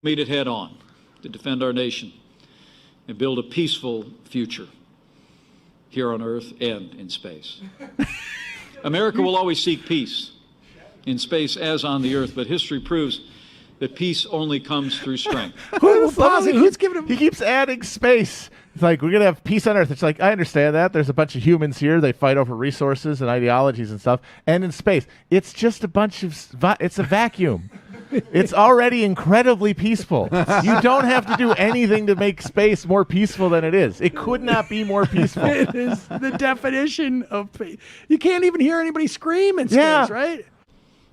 Meet it head on to defend our nation and build a peaceful future here on Earth and in space. America will always seek peace in space as on the Earth, but history proves that peace only comes through strength. Who's giving him? He keeps adding space. It's like, we're going to have peace on Earth. It's like, I understand that. There's a bunch of humans here. They fight over resources and ideologies and stuff. And in space, it's just a bunch of, it's a vacuum. It's already incredibly peaceful. You don't have to do anything to make space more peaceful than it is. It could not be more peaceful. It is the definition of peace. You can't even hear anybody scream in space, right?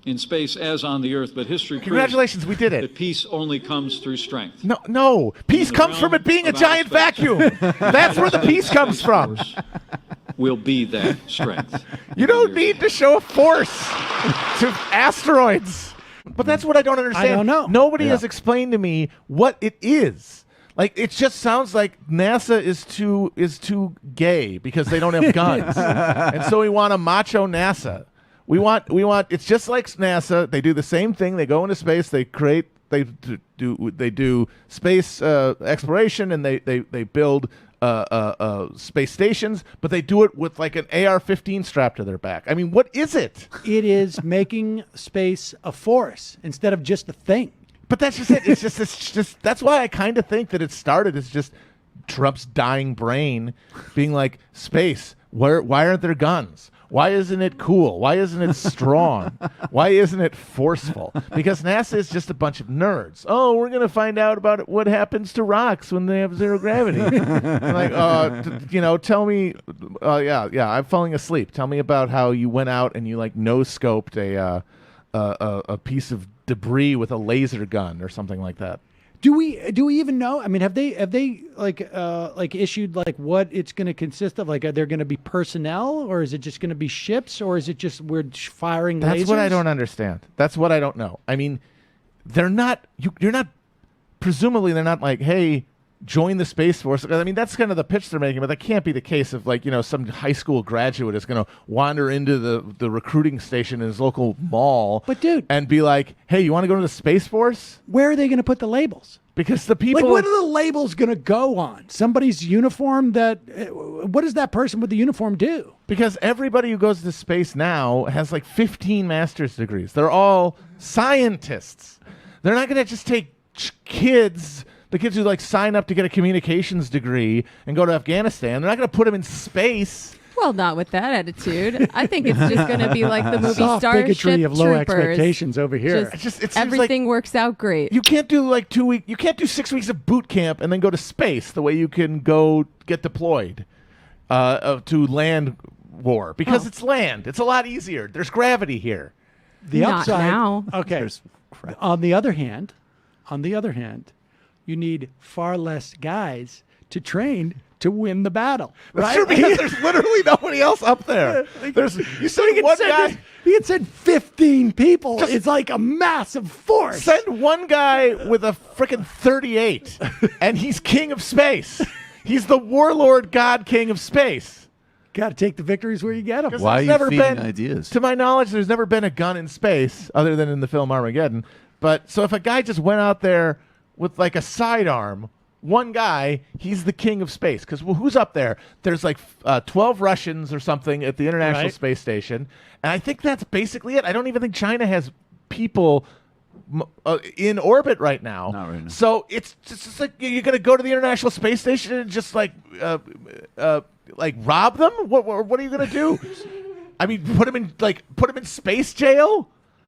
In space as on the Earth, but history Congratulations, proves we did it. that peace only comes through strength. No. Peace comes from it being a giant vacuum. That's where the peace comes from. Will be that strength. You don't need to show a force to asteroids. But that's what I don't understand. I don't know. Nobody has explained to me what it is. Like, it just sounds like NASA is too gay because they don't have guns. And so we want a macho NASA. We want it's just like NASA. They do the same thing. They go into space, they do space exploration, and they build space stations, but they do it with like an AR-15 strapped to their back. I mean, what is it? It is making space a force instead of just a thing. But that's just it. It's just that's why I kind of think that it started as just Trump's dying brain being like, space, why aren't there guns? Why isn't it cool? Why isn't it strong? Why isn't it forceful? Because NASA is just a bunch of nerds. Oh, we're going to find out about what happens to rocks when they have zero gravity. Like, tell me, I'm falling asleep. Tell me about how you went out and you like no-scoped a piece of debris with a laser gun or something like that. Do we even know? I mean, have they like issued like what it's going to consist of? Like, are there going to be personnel, or is it just going to be ships, or is it just we're firing lasers? That's what I don't understand. That's what I don't know. I mean, they're not. You're not. Presumably, they're not like, hey, join the Space Force. I mean, that's kind of the pitch they're making, but that can't be the case of like, some high school graduate is going to wander into the recruiting station in his local mall, but dude, and be like, hey, you want to go to the Space Force? Where are they going to put the labels? Because the people, like, what are the labels going to go on? Somebody's uniform. What does that person with the uniform do? Because everybody who goes to space now has like 15 master's degrees. They're all scientists. They're not going to just take kids. The kids who like sign up to get a communications degree and go to Afghanistan, they're not going to put them in space. Well, not with that attitude. I think it's just going to be like the movie Soft Starship bigotry of low Troopers. expectations over here. Everything works out great. You can't do like 2 weeks. You can't do 6 weeks of boot camp and then go to space the way you can go get deployed to land war because it's land. It's a lot easier. There's gravity here. The Not upside. now. Okay. On the other hand, you need far less guys to train to win the battle. That's true, because there's literally nobody else up there. You said one guy. He had said 15 people. It's like a massive force. Send one guy with a frickin' 38, and he's king of space. He's the warlord god king of space. Got to take the victories where you get them. Why are you feeding ideas? To my knowledge, there's never been a gun in space other than in the film Armageddon. But so if a guy just went out there with like a sidearm, one guy, he's the king of space. Because who's up there? There's like 12 Russians or something at the International Space Station. And I think that's basically it. I don't even think China has people in orbit right now. Not right now. So it's just like you're going to go to the International Space Station and just like rob them? What are you going to do? I mean, put them in space jail?